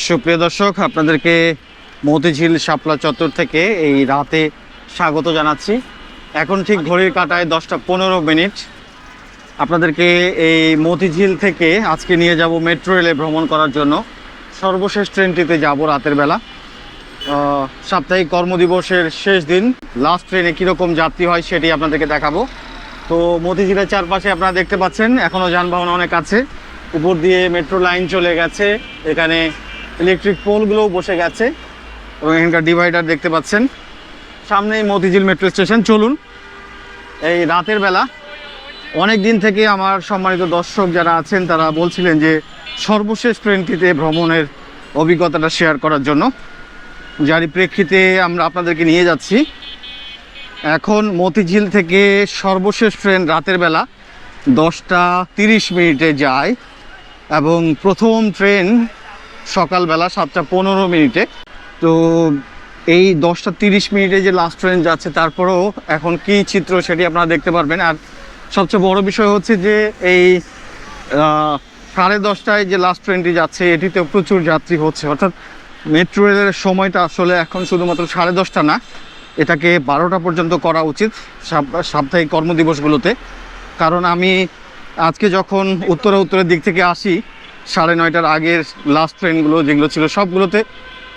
সুপ্রিয় দর্শক, আপনাদেরকে মতিঝিল শাপলা চত্বর থেকে এই রাতে স্বাগত জানাচ্ছি। এখন ঠিক ঘড়ির কাঁটায় 10:15। আপনাদেরকে এই মতিঝিল থেকে আজকে নিয়ে যাব মেট্রো রেলে ভ্রমণ করার জন্য। সর্বশেষ ট্রেনটিতে যাব রাতের বেলা। সাপ্তাহিক কর্মদিবসের শেষ দিন, লাস্ট ট্রেনে কীরকম যাত্রী হয় সেটি আপনাদেরকে দেখাবো। তো মতিঝিলের চারপাশে আপনারা দেখতে পাচ্ছেন এখনও যানবাহন অনেক আছে। উপর দিয়ে মেট্রো লাইন চলে গেছে, এখানে ইলেকট্রিক পোলগুলোও বসে গেছে এবং এখানকার ডিভাইডার দেখতে পাচ্ছেন। সামনেই মতিঝিল মেট্রো স্টেশন। চলুন, এই রাতের বেলা অনেক দিন থেকে আমার সম্মানিত দর্শক যারা আছেন তারা বলছিলেন যে সর্বশেষ ট্রেনটিতে ভ্রমণের অভিজ্ঞতাটা শেয়ার করার জন্য, যারই প্রেক্ষিতে আমরা আপনাদেরকে নিয়ে যাচ্ছি। এখন মতিঝিল থেকে সর্বশেষ ট্রেন রাতের বেলা 10:30 যায় এবং প্রথম ট্রেন সকালবেলা 7:15। তো এই 10:30 যে লাস্ট ট্রেন যাচ্ছে, তারপরেও এখন কি চিত্র সেটি আপনারা দেখতে পারবেন। আর সবচেয়ে বড় বিষয় হচ্ছে যে এই 10:30টায় যে লাস্ট ট্রেনটি যাচ্ছে এটিতে প্রচুর যাত্রী হচ্ছে। অর্থাৎ মেট্রো রেলের সময়টা আসলে এখন শুধুমাত্র 10:30 না, এটাকে 12টা পর্যন্ত করা উচিত সাপ্তাহিক কর্মদিবসগুলোতে। কারণ আমি আজকে যখন উত্তরের দিক থেকে আসি, 9:30টার আগের লাস্ট ট্রেনগুলো যেগুলো ছিল সবগুলোতে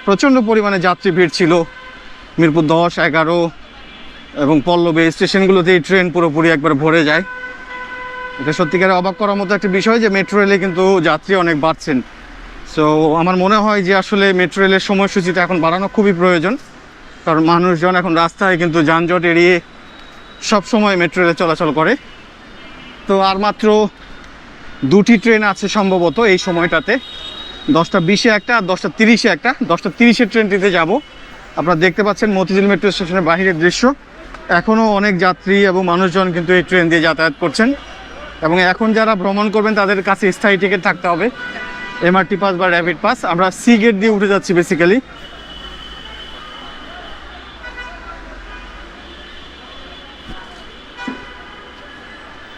প্রচণ্ড পরিমাণে যাত্রী ভিড় ছিল। মিরপুর 10, 11 এবং পল্লবী স্টেশনগুলোতে এই ট্রেন পুরোপুরি একবার ভরে যায়। এটা সত্যিকারে অবাক করার মতো একটা বিষয় যে মেট্রো রেলে কিন্তু যাত্রী অনেক বাড়ছেন। সো আমার মনে হয় যে আসলে মেট্রো রেলের সময়সূচিটা এখন বাড়ানো খুবই প্রয়োজন। কারণ মানুষজন এখন রাস্তায় কিন্তু যানজট এড়িয়ে সবসময় মেট্রো রেলে চলাচল করে। তো আর মাত্র 2টি ট্রেন আছে সম্ভবত এই সময়টাতে, 10:20 একটা আর 10:30 একটা। 10:30 ট্রেনটিতে যাব। আপনারা দেখতে পাচ্ছেন মতিঝিল মেট্রো স্টেশনের বাহিরের দৃশ্য। এখনও অনেক যাত্রী এবং মানুষজন কিন্তু এই ট্রেন দিয়ে যাতায়াত করছেন। এবং এখন যারা ভ্রমণ করবেন তাদের কাছে স্থায়ী টিকিট থাকতে হবে, এমআরটি পাস বা র্যাপিড পাস। আমরা সি গেট দিয়ে উঠে যাচ্ছি বেসিক্যালি।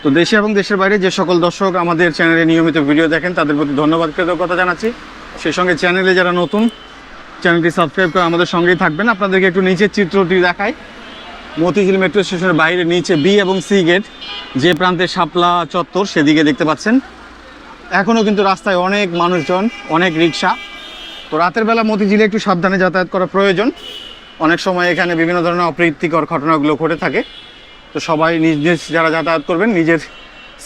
তো দেশে এবং দেশের বাইরে যে সকল দর্শক আমাদের চ্যানেলে নিয়মিত ভিডিও দেখেন তাদের প্রতি ধন্যবাদ, কৃতজ্ঞতা জানাচ্ছি। সেই সঙ্গে চ্যানেলে যারা নতুন, চ্যানেলটি সাবস্ক্রাইব করে আমাদের সঙ্গেই থাকবেন। আপনাদেরকে একটু নিচের চিত্রটি দেখাই। মতিঝিল মেট্রো স্টেশনের বাইরে নিচে বি এবং সি গেট, যে প্রান্তে শাপলা চত্বর সেদিকে দেখতে পাচ্ছেন। এখনও কিন্তু রাস্তায় অনেক মানুষজন, অনেক রিক্সা। তো রাতের বেলা মতিঝিলে একটু সাবধানে যাতায়াত করা প্রয়োজন। অনেক সময় এখানে বিভিন্ন ধরনের অপ্রীতিকর ঘটনাগুলো ঘটে থাকে। তো সবাই নিজ নিজ যারা যাতায়াত করবেন নিজের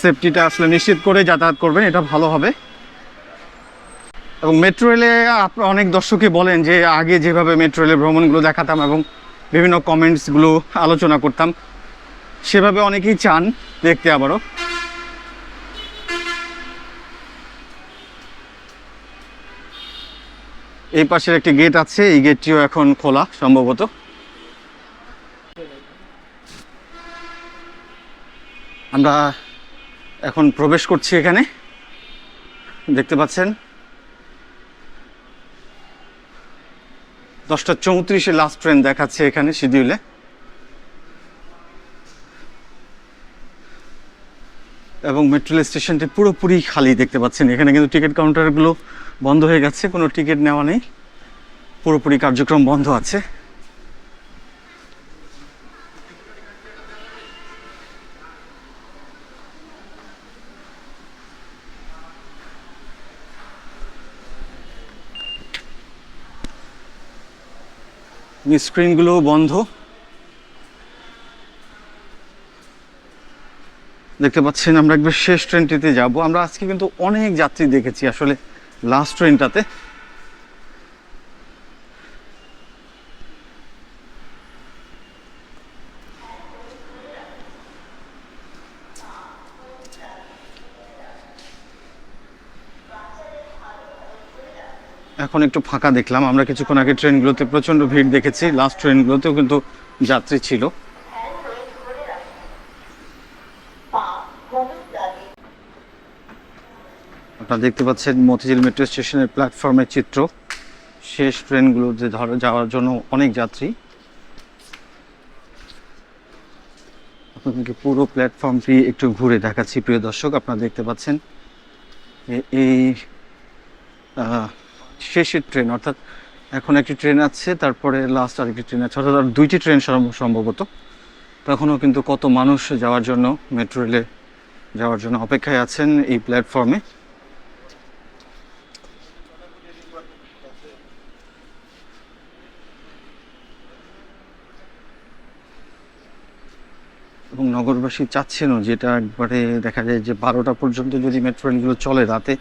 সেফটিটা আসলে নিশ্চিত করে যাতায়াত করবেন, এটা ভালো হবে। এবং মেট্রো রেলে অনেক দর্শকই বলেন যে আগে যেভাবে মেট্রো রেলের ভ্রমণগুলো দেখাতাম এবং বিভিন্ন কমেন্টসগুলো আলোচনা করতাম, সেভাবে অনেকেই চান দেখতে আবারও। এই পাশের একটি গেট আছে, এই গেটটিও এখন খোলা সম্ভবত। আমরা এখন প্রবেশ করছি এখানে, দেখতে পাচ্ছেন 10:34 লাস্ট ট্রেন দেখাচ্ছে এখানে শিডিউলে। এবং মেট্রো রেল স্টেশনটি পুরোপুরি খালি দেখতে পাচ্ছেন। এখানে কিন্তু টিকিট কাউন্টারগুলো বন্ধ হয়ে গেছে, কোনো টিকিট নেওয়া নেই, পুরোপুরি কার্যক্রম বন্ধ আছে। স্ক্রিনগুলো বন্ধ দেখতে পাচ্ছেন। আমরা একবার শেষ ট্রেনটিতে যাব। আমরা আজকে কিন্তু অনেক যাত্রী দেখেছি আসলে লাস্ট ট্রেনটাতে। এখন একটু ফাঁকা দেখলাম। আমরা কিছুক্ষণ আগে ট্রেনগুলোতে প্রচণ্ড ভিড় দেখেছি, লাস্ট ট্রেনগুলোতেও কিন্তু যাত্রী ছিল। আপনারা দেখতে পাচ্ছেন মতিঝিল মেট্রো স্টেশনের প্ল্যাটফর্মের চিত্র। শেষ ট্রেনগুলোতে যাওয়ার জন্য অনেক যাত্রী। আপনাদেরকে পুরো প্ল্যাটফর্মটি একটু ঘুরে দেখাচ্ছি প্রিয় দর্শক। আপনারা দেখতে পাচ্ছেন এই শেষের ট্রেন, অর্থাৎ এখন একটি ট্রেন আছে, তারপরে লাস্ট আরেকটি ট্রেন আছে, অর্থাৎ আর দুইটি ট্রেন সম্ভবত। তখনও কিন্তু কত মানুষ যাওয়ার জন্য, মেট্রো রেলে যাওয়ার জন্য অপেক্ষায় আছেন এই প্ল্যাটফর্মে। এবং নগরবাসী চাচ্ছেনও, যেটা একবারে দেখা যায় যে 12টা পর্যন্ত যদি মেট্রো রেলগুলো চলে রাতে,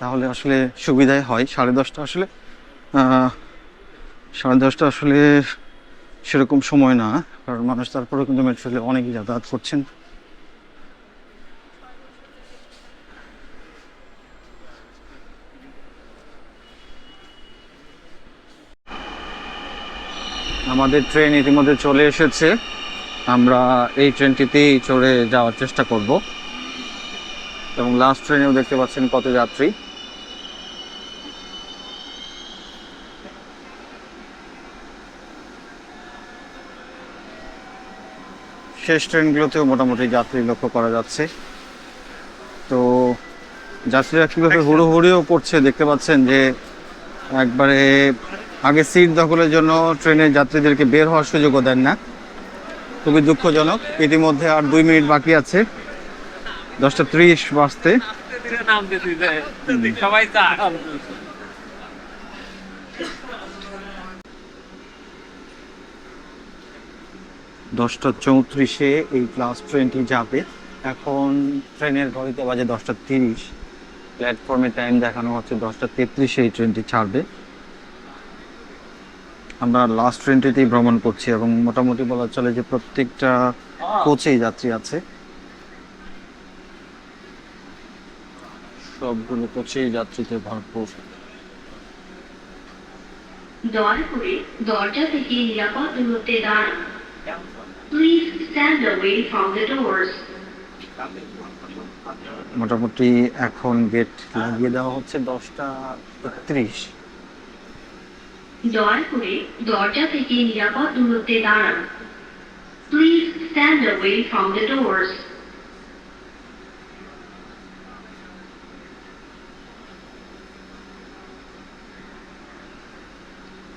তাহলে আসলে সুবিধাই হয়। 10:30 আসলে 10:30 আসলে সেরকম সময় না, কারণ মানুষ তারপরেও কিন্তু মেট্রো রেলে অনেকই যাতায়াত করছেন। আমাদের ট্রেন ইতিমধ্যে চলে এসেছে, আমরা এই ট্রেনটিতেই চড়ে যাওয়ার চেষ্টা করব। এবং লাস্ট ট্রেনেও দেখতে পাচ্ছেন কত যাত্রী। শেষ ট্রেনগুলোতেও মোটামুটি যাত্রী লক্ষ্য করা যাচ্ছে। তো যাত্রীরা কীভাবে হুড়োহুড়িও করছে দেখতে পাচ্ছেন, যে একবারে আগে সিট দখলের জন্য ট্রেনের যাত্রীদেরকে বের হওয়ার সুযোগও দেন না। খুবই দুঃখজনক। ইতিমধ্যে আর 2 মিনিট বাকি আছে 10:30 বাজতে। 10:34-এ এই লাস্ট ট্রেনটি যাবে। এখন ট্রেনের ঘড়িতে বাজে 10:30, প্ল্যাটফর্মে টাইম দেখানো হচ্ছে 10:33-এ এই ট্রেনটি ছাড়বে। আমরা লাস্ট ট্রেনটিতেই ভ্রমণ করছি এবং মোটামুটি বলা চলে যে প্রত্যেকটা কোচেই যাত্রী আছে, সবগুলো কোচেই যাত্রীতে ভরপুর। দয়া করে দরজা থেকে নিরাপদ দূরত্বে দাঁড়ান। Please stand away from the doors. মোটামুটি এখন গেট লাগিয়ে দেওয়া হচ্ছে 10:31। দয়া করে দরজা থেকে নিরাপদ দূরত্বে দাঁড়ান। Please stand away from the doors.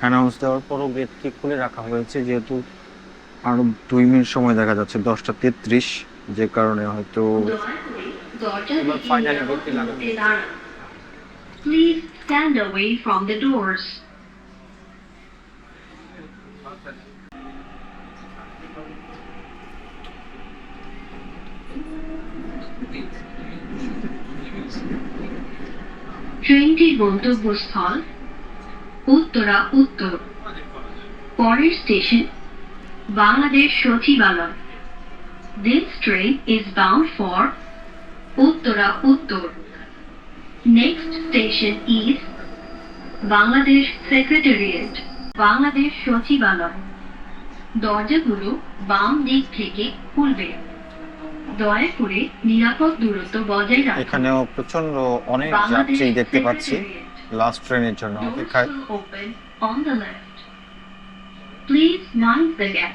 Announce দেওয়ার পরও গেটটি খুলে রাখা হয়েছে, যেহেতু আরো 2 মিনিট সময় দেখা যাচ্ছে 10:33, যে কারণে হয়তো দয়া করে দরজা থেকে নিরাপদ দূরত্বে দাঁড়ান। Please stand away from the doors. ট্রেনটির গন্তব্যস্থল উত্তরা উত্তর। পরের স্টেশন বাংলাদেশ সচিবালয়। This train is bound for Uttara উত্তর। Next station is Bangladesh secretariat, Bangladesh সচিবালয়। দরজাগুলো বাম দিক থেকে খুলবে। দয়া করে নিরাপদ দূরত্ব বজায় রাখুন। এখানেও প্রচন্ড অনেক যাত্রী দেখতে পাচ্ছি লাস্ট ট্রেনের জন্য অপেক্ষায়। Open on the left. Please mind the gap.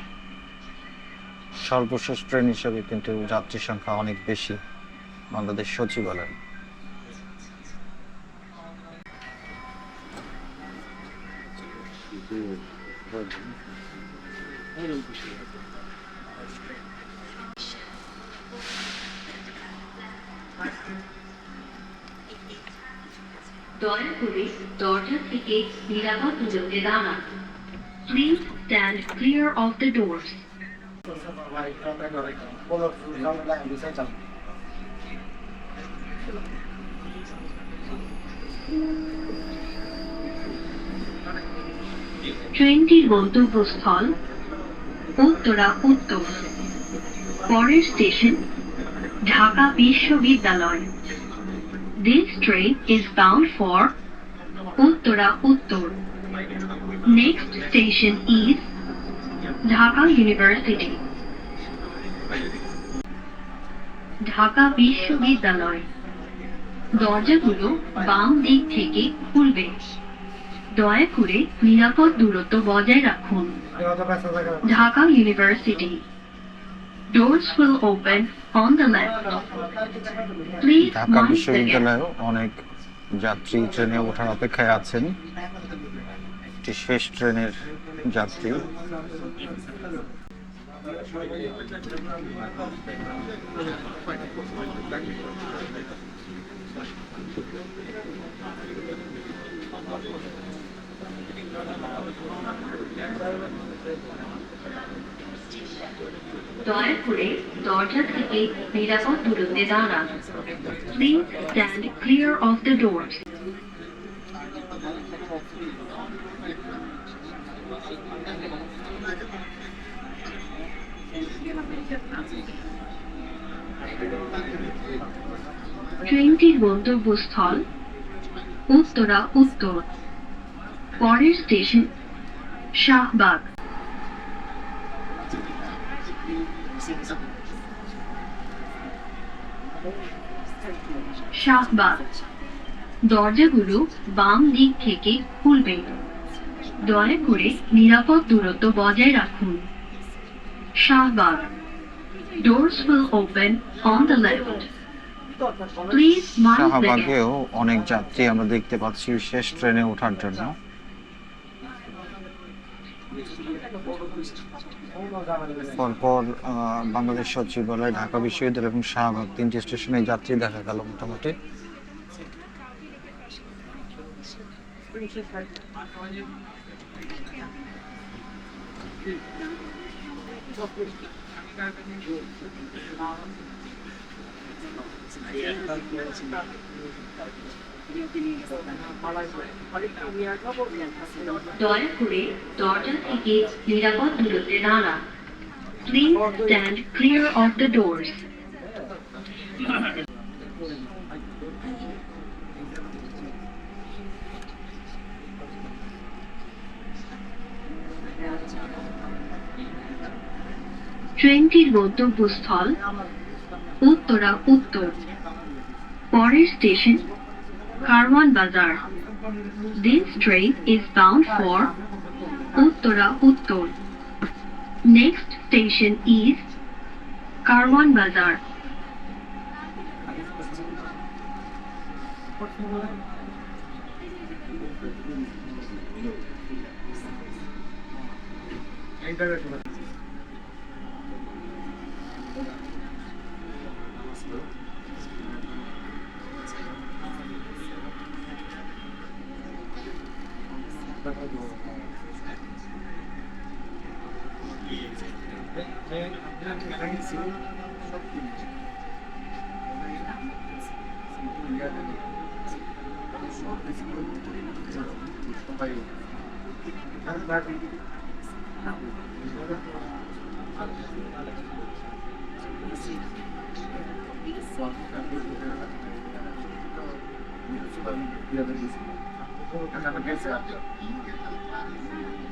সর্বশেষ ট্রেন হিসেবে কিন্তু যাত্রী সংখ্যা অনেক বেশি বাংলাদেশ সচিবালয়। দয়া করে দরজা থেকে নিরাপদ দূরত্বে দাঁড়ান। Please stand clear of the doors. ট্রেনটির গন্তব্যস্থল উত্তরা উত্তর। পরের স্টেশন ঢাকা বিশ্ববিদ্যালয়। This train is bound for Uttara উত্তর। Next station is Dhaka university, Dhaka বিশ্ববিদ্যালয়। দরজাগুলো বাম দিক থেকে খুলবে। দয়া করে নিরাপদ দূরত্ব বজায় রাখুন। Dhaka university. Doors will open on the left. Please Dhaka mind the gap. বিশ্ববিদ্যালয়েও অনেক যাত্রী ট্রেনে ওঠার অপেক্ষায় আছেন। এটি শেষ ট্রেনের যাত্রী। দয়া করে দরজা থেকে নিরাপদ দূরত্বে দাঁড়ান। Please stand clear of the doors. ট্রেনটির গন্তব্যস্থল উত্তরা উত্তর। পরের স্টেশন শাহবাগ। শাহবাগ। দরজাগুলো বাম দিক থেকে খুলবে। দয়া করে নিরাপদ দূরত্ব বজায় রাখুন। Shahbag. Doors will open on the left. Please mind the gap. শাহবাগেও অনেক যাত্রী আমরা দেখতে পাচ্ছি শেষ ট্রেনে ওঠার জন্য। পরপর বাংলাদেশ সচিবালয়, ঢাকা বিশ্ববিদ্যালয় এবং শাহবাগ তিনটি স্টেশনে যাত্রী দেখা গেল মোটামুটি। দয়া করে দরজা থেকে নিরাপদ দূরত্বে দাঁড়ান। Please stand clear of the doors. ট্রেনটির গন্তব্যস্থল উত্তরা উত্তর। পরের স্টেশন কারওয়ান বাজার। This train is bound for Uttara Uttar. Next station is Karwan Bazar.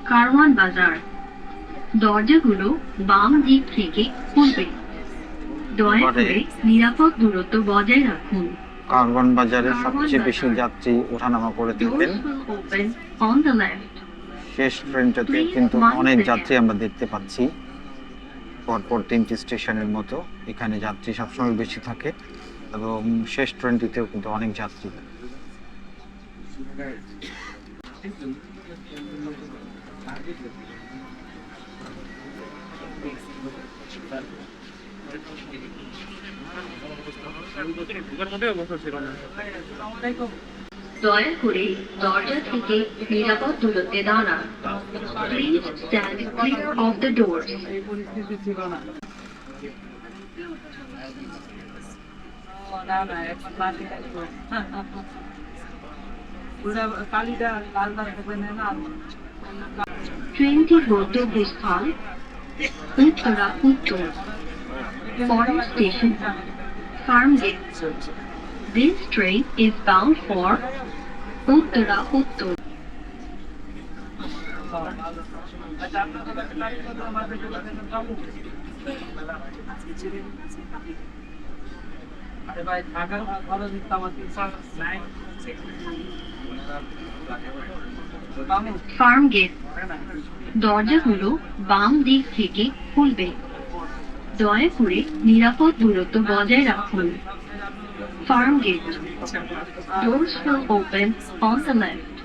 Karwan বাজার। দরজাগুলো বাম দিক থেকে খুলবে। দয়া করে নিরাপদ দূরত্ব বজায় রাখুন। কারওয়ান বাজারে সবচেয়ে বেশি যাত্রী ওঠানামা করে থাকেন। Doors will open on the left. শেষ ট্রেনটাতে কিন্তু অনেক যাত্রী আমরা দেখতে পাচ্ছি। পরপর তিনটি স্টেশনের মতো এখানে যাত্রী সবসময় বেশি থাকে এবং শেষ ট্রেনটিতেও কিন্তু অনেক যাত্রী। দয়া করে দরজা থেকে নিরাপদ দূরত্বে দাঁড়ান। Please stand clear of the doors. ট্রেনটির গন্তব্যস্থল উত্তরা উত্তর। পরের station Farmgate. This train is bound for Uttara Uttar. Farmgate. দরজাগুলো বাম দিক থেকে খুলবে। দয়া করে নিরাপদ দূরত্ব বজায় রাখুন। farm gate. Doors will open on the left.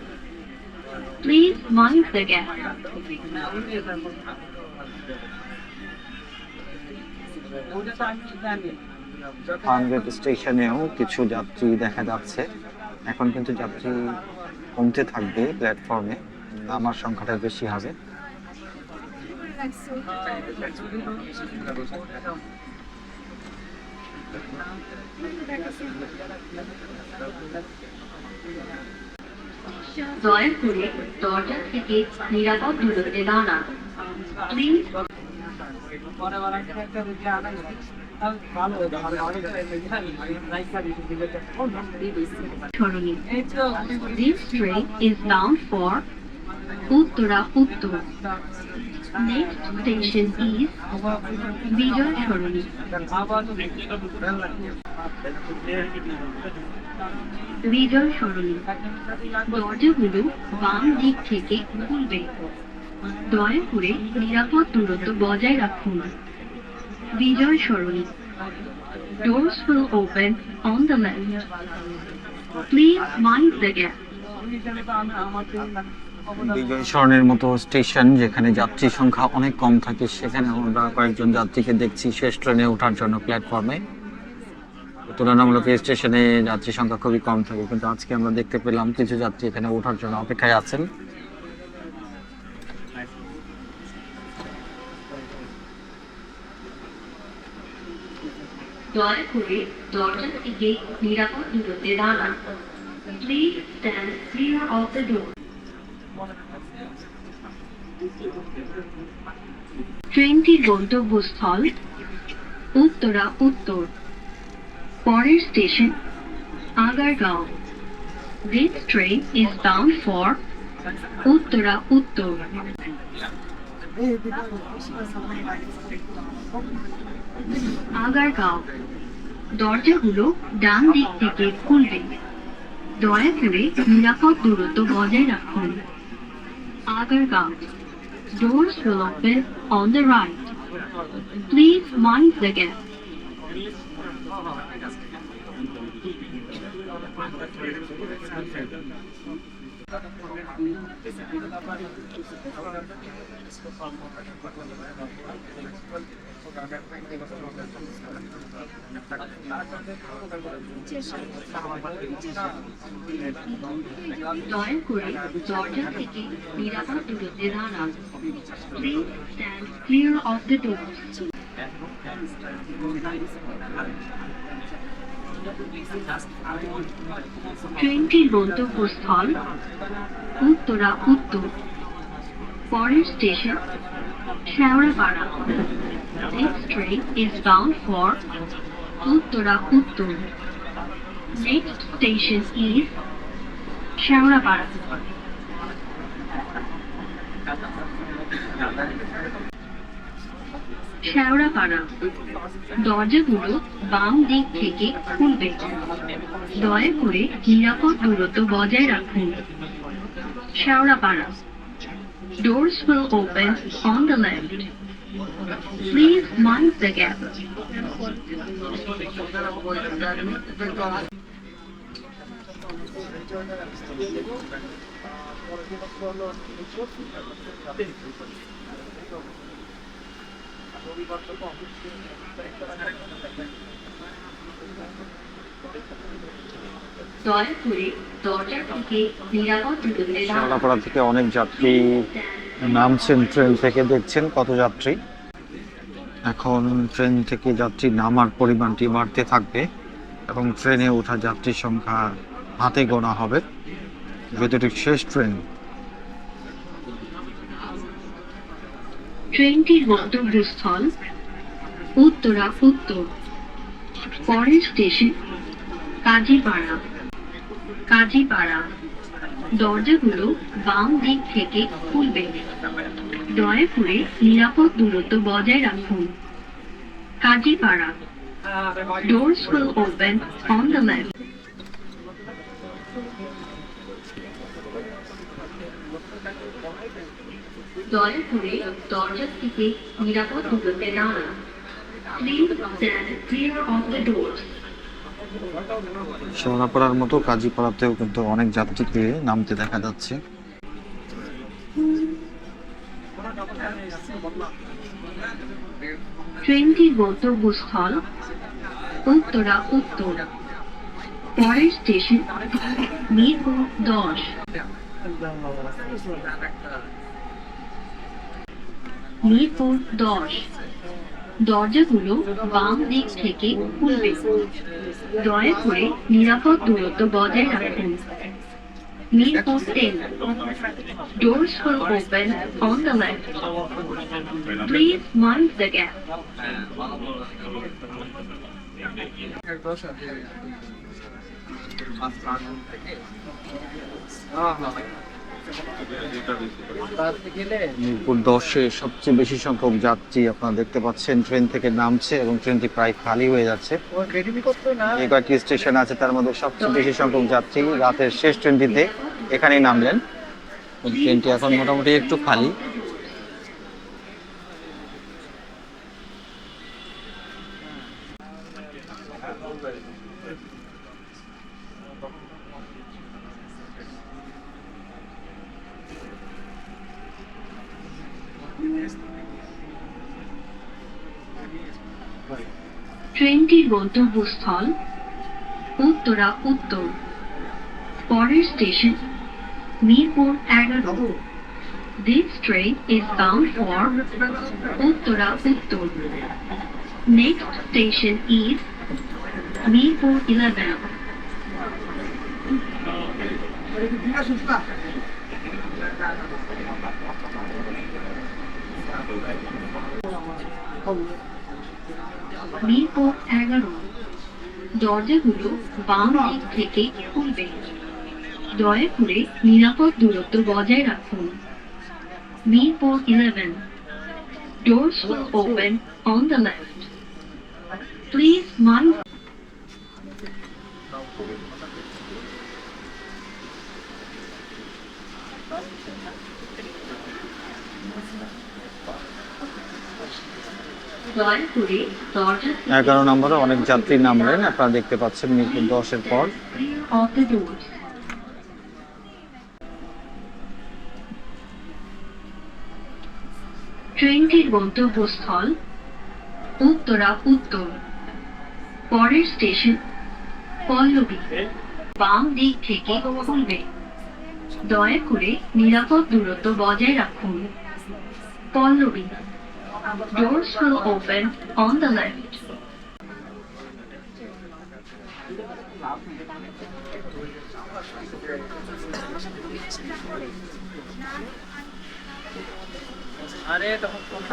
Please mind the gap. Farmgate স্টেশনেও কিছু যাত্রী দেখা যাচ্ছে। এখন কিন্তু যাত্রী কমতে থাকবে প্ল্যাটফর্মে, আমার সংখ্যাটা বেশি হবে। দয়া করে দরজা থেকে নিরাপদ দূরত্বে দাঁড়ান। Please Sarani. This train is bound for Uttara Uttar. Next station is Vijay Sharoni. বিজয় সরণি। দরজাগুলো বাম দিক থেকে খুলবে। দয়া করে নিরাপদ দূরত্ব বজায় রাখুন। বিজয় সরণি। Doors will open on the left. Please mind the gap. বিজয় সরণের মতো স্টেশন যেখানে যাত্রী সংখ্যা অনেক কম থাকে, সেখানে আমরা কয়েকজন যাত্রীকে দেখছি শেষ ট্রেনে ওঠার জন্য প্ল্যাটফর্মে। তুলনামূলক এই স্টেশনে যাত্রী সংখ্যা খুবই কম থাকে, কিন্তু আজকে আমরা দেখতে পেলাম কিছু যাত্রী এখানে ওঠার জন্য অপেক্ষায় আছেন। দয়া করে দরজা থেকে নিরাপদ দূরত্বে দাঁড়ান। Please stand clear of the door. ট্রেনটির গন্তব্যস্থল উত্তরা উত্তর। পরের station Agargaon. This train is bound for Uttara উত্তর। আগারগাঁও। দরজাগুলো ডান দিক থেকে খুলবে। দয়া করে নিরাপদ দূরত্ব বজায় রাখুন। Agargaon. Doors will open on the right. Please mind the gap. দয়া করে দরজা থেকে নিরাপদ দূরত্বে দাঁড়ান। Please stand clear of the doors. ট্রেনটির গন্তব্যস্থল উত্তরা উত্তর। পরের station Shewrapara. This train is bound for Uttara উত্তর। Next station is Shewrapara. Shewrapara. দরজাগুলো বাম দিক থেকে খুলবে। দয়া করে নিরাপদ দূরত্ব বজায় রাখুন। Shewrapara. Doors will open on the left. Please mind the gap. দয়া করে দরজা থেকে নিরাপদ দূরত্বে দাঁড়ান। শেওড়াপাড়া থেকে অনেক যাত্রী নামছেন ট্রেন থেকে, দেখছেন কত যাত্রী। এখন ট্রেন থেকে যাত্রী নামার পরিমাণটি বাড়তে থাকবে এবং ট্রেনে ওঠা যাত্রীর সংখ্যা হাতে গোনা হবে, যেহেতু এটি শেষ ট্রেন। ট্রেনটির গন্তব্যস্থল উত্তরা উত্তর। পরের স্টেশন কাজীপাড়া। কাজীপাড়া। দরজাগুলো বাম দিক থেকে খুলবে। দয়া করে নিরাপদ দূরত্ব বজায় রাখুন। Kazipara. Doors will open on the left. দয়া করে দরজা থেকে নিরাপদ দূরত্বে দাঁড়ান। Please stand clear of the doors. শেওড়াপাড়ার মতো কাজীপাড়াতেও কিন্তু অনেক যাত্রীকে নামতে দেখা যাচ্ছে। ট্রেনটির গন্তব্যস্থল উত্তরা উত্তর। পরের স্টেশন মিরপুর 10। মিরপুর 10। দরজাগুলো বাম দিক থেকে খুলবে। দয়া করে নিরাপদ দূরত্ব বজায় রাখুন। Mirpur 10. Doors will open on the left. Please mind the gap. Mirpur 10-এ সবচেয়ে বেশি সংখ্যক যাত্রী আপনারা দেখতে পাচ্ছেন ট্রেন থেকে নামছে এবং ট্রেনটি প্রায় খালি হয়ে যাচ্ছে। এই কয়েকটি স্টেশন আছে, তার মধ্যে সবচেয়ে বেশি সংখ্যক যাত্রী রাতের শেষ ট্রেনটিতে এখানেই নামলেন। ট্রেনটি এখন মোটামুটি একটু খালি। ট্রেনটির গন্তব্যস্থল উত্তরা উত্তর। পরের station Mirpur 11. This train is bound for Uttara Uttar. Next station is Mirpur 11. Mirpur 11। দরজাগুলো বাম দিক থেকে খুলবে। দয়া করে নিরাপদ দূরত্ব বজায় রাখুন। Mirpur 11. Doors will open on the left. Please mind. দয়া করে দরজা 11 নম্বরে অনেক যাত্রী নামলেন, আপনারা দেখতে পাচ্ছেন মিরপুর 10-এর পর। of the doors. ট্রেনটির গন্তব্যস্থল উত্তরা উত্তর। পরের স্টেশন পল্লবী। বাম দিক থেকে খুলবে। দয়া করে নিরাপদ দূরত্ব বজায় রাখুন। Pallavi. Doors will open on the left.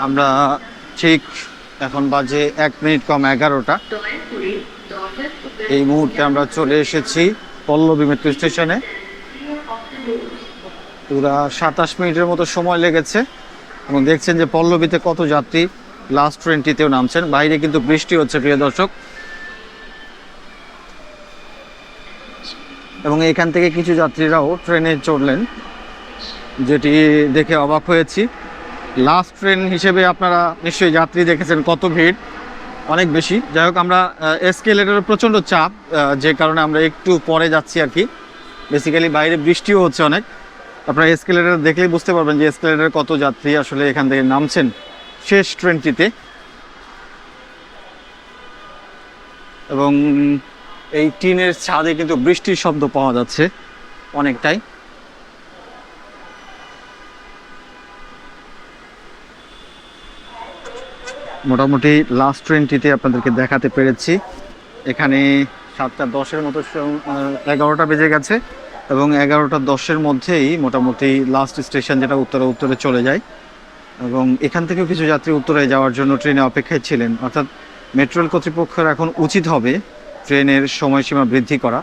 আমরা ঠিক এখন বাজে 1 মিনিট কম 11টা। দয়া করে দরজা এই মুহূর্তে আমরা চলে এসেছি পল্লবী মেট্রো স্টেশনে। পুরা 27 মিনিটের মতো সময় লেগেছে এবং দেখছেন যে পল্লবীতে কত যাত্রী লাস্ট ট্রেনটিতেও নামছেন। বাইরে কিন্তু বৃষ্টি হচ্ছে প্রিয় দর্শক, এবং এখান থেকে কিছু যাত্রীরাও ট্রেনে চড়লেন, যেটি দেখে অবাক হয়েছি। লাস্ট ট্রেন হিসেবে আপনারা নিশ্চয়ই যাত্রী দেখেছেন কত ভিড়, অনেক বেশি। যাই হোক, আমরা এসকেলেটরের প্রচণ্ড চাপ, যে কারণে আমরা একটু পরে যাচ্ছি আর কি। বেসিক্যালি বাইরে বৃষ্টিও হচ্ছে অনেক। আপনারা এসকেলেটর দেখলেই বুঝতে পারবেন যে এসকেলেটরে কত যাত্রী আসলে এখান থেকে নামছেন শেষ ট্রেনটিতে। এবং এই টিনের ছাদে কিন্তু বৃষ্টির শব্দ পাওয়া যাচ্ছে অনেকটাই। মোটামুটি লাস্ট ট্রেনটিতে আপনাদেরকে দেখাতে পেরেছি। এখানে 7:10-এর মতো 11টা বেজে গেছে এবং 11:10-এর মধ্যেই মোটামুটি লাস্ট স্টেশন যেটা উত্তরে চলে যায়। এবং এখান থেকেও কিছু যাত্রী উত্তরে যাওয়ার জন্য ট্রেনে অপেক্ষায় ছিলেন। অর্থাৎ মেট্রো রেল কর্তৃপক্ষের এখন উচিত হবে ট্রেনের সময়সীমা বৃদ্ধি করা,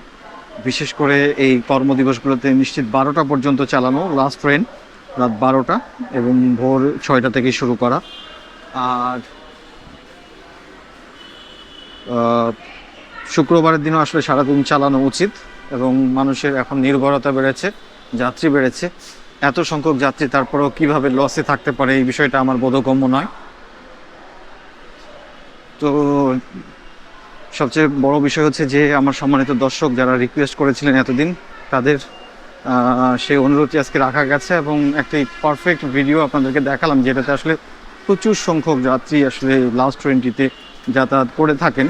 বিশেষ করে এই কর্মদিবসগুলোতে নিশ্চিত 12টা পর্যন্ত চালানো লাস্ট ট্রেন, রাত 12টা এবং ভোর 6টা থেকে শুরু করা। আর শুক্রবারের দিনও আসলে সারাদিন চালানো উচিত। এবং মানুষের এখন নির্ভরতা বেড়েছে, যাত্রী বেড়েছে। এত সংখ্যক যাত্রী তারপরেও কিভাবে লসে থাকতে পারে এই বিষয়টা আমার বোধগম্য নয়। তো সবচেয়ে বড় বিষয় হচ্ছে যে আমার সম্মানিত দর্শক যারা রিকোয়েস্ট করেছিলেন এতদিন, তাদের সেই অনুরোধটি আজকে রাখা গেছে এবং একটি পারফেক্ট ভিডিও আপনাদেরকে দেখালাম, যেটাতে আসলে প্রচুর সংখ্যক যাত্রী আসলে লাস্ট ট্রেনটিতে যাতায়াত করে থাকেন।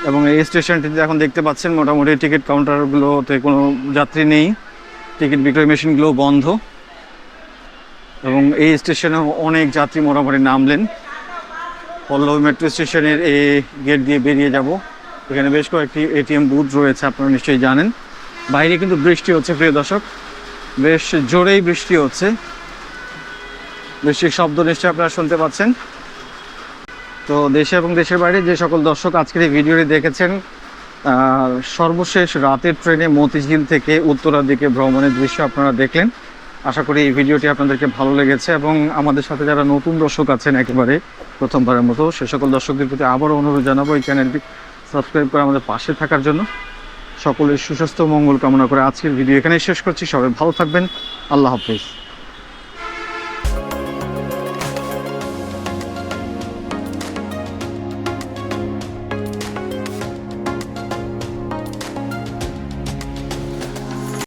এবং এই স্টেশনটিতে এখন দেখতে পাচ্ছেন মোটামুটি টিকিট কাউন্টারগুলোতে কোনো যাত্রী নেই, টিকিট বিক্রয় মেশিনগুলো বন্ধ। এবং এই স্টেশনেও অনেক যাত্রী মোটামুটি নামলেন। পল্লবী মেট্রো স্টেশনের এই গেট দিয়ে বেরিয়ে যাব। এখানে বেশ কয়েকটি এটিএম বুথ রয়েছে, আপনারা নিশ্চয়ই জানেন। বাইরে কিন্তু বৃষ্টি হচ্ছে প্রিয় দর্শক, বেশ জোরেই বৃষ্টি হচ্ছে। বৃষ্টির শব্দ নিশ্চয়ই আপনারা শুনতে পাচ্ছেন। তো দেশে এবং দেশের বাইরে যে সকল দর্শক আজকের এই ভিডিওটি দেখেছেন, সর্বশেষ রাতের ট্রেনে মতিঝিল থেকে উত্তরার দিকে ভ্রমণের দৃশ্য আপনারা দেখলেন। আশা করি এই ভিডিওটি আপনাদেরকে ভালো লেগেছে এবং আমাদের সাথে যারা নতুন দর্শক আছেন একেবারে প্রথমবারের মতো, সে সকল দর্শকদের প্রতি আবারও অনুরোধ জানাবো এই চ্যানেলটি সাবস্ক্রাইব করে আমাদের পাশে থাকার জন্য। সকলের সুস্বাস্থ্য মঙ্গল কামনা করে আজকের ভিডিও এখানেই শেষ করছি। সবাই ভালো থাকবেন। আল্লাহ হাফেজ।